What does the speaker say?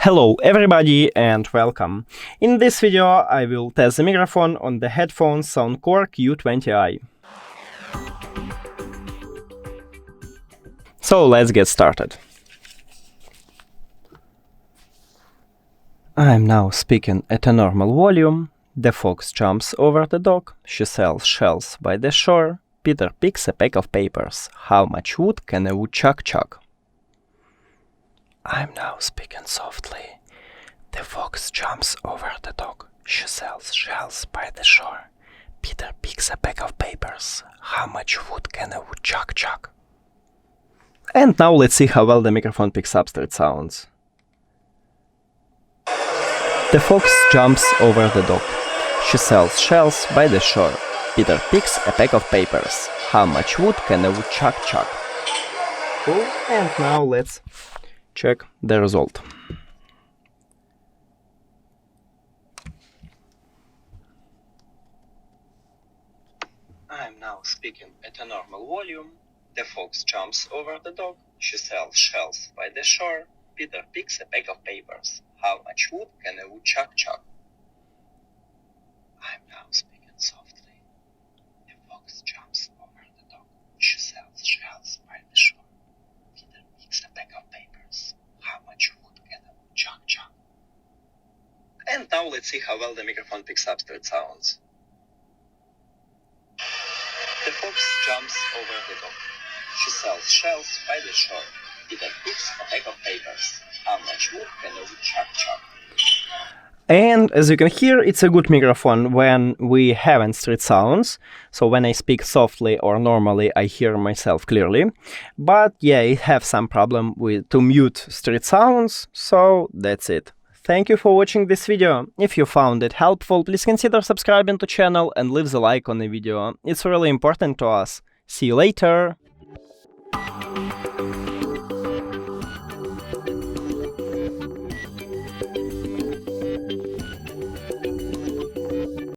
Hello everybody and welcome. In this video I will test the microphone on the headphones Soundcore Q20i. So let's get started. I'm now speaking at a normal volume. The fox jumps over the dog. She sells shells by the shore. Peter picks a pack of papers. How much wood can a woodchuck chuck? I'm now speaking softly. The fox jumps over the dog. She sells shells by the shore. Peter picks a pack of papers. How much wood can a woodchuck chuck? And now let's see how well the microphone picks up street sounds. The fox jumps over the dog. She sells shells by the shore. Peter picks a pack of papers. How much wood can a woodchuck chuck? Cool, and now let's check the result. I'm now speaking at a normal volume. The fox jumps over the dog. She sells shells by the shore. Peter picks a pack of papers. How much wood can a woodchuck chuck? I'm now speaking softly. The fox jumps over the dog. She sells shells by the shore. Peter picks a pack of papers. How much wood can a woodchuck chuck? And now let's see how well the microphone picks up street sounds. The fox jumps over the dog. She sells shells by the shore. Peter picks a pack of papers. How much wood can a woodchuck chuck? And as you can hear, it's a good microphone when we haven't street sounds. So when I speak softly or normally, I hear myself clearly. But yeah, I have some problem to mute street sounds, so that's it. Thank you for watching this video. If you found it helpful, please consider subscribing to channel and leave the like on the video. It's really important to us. See you later!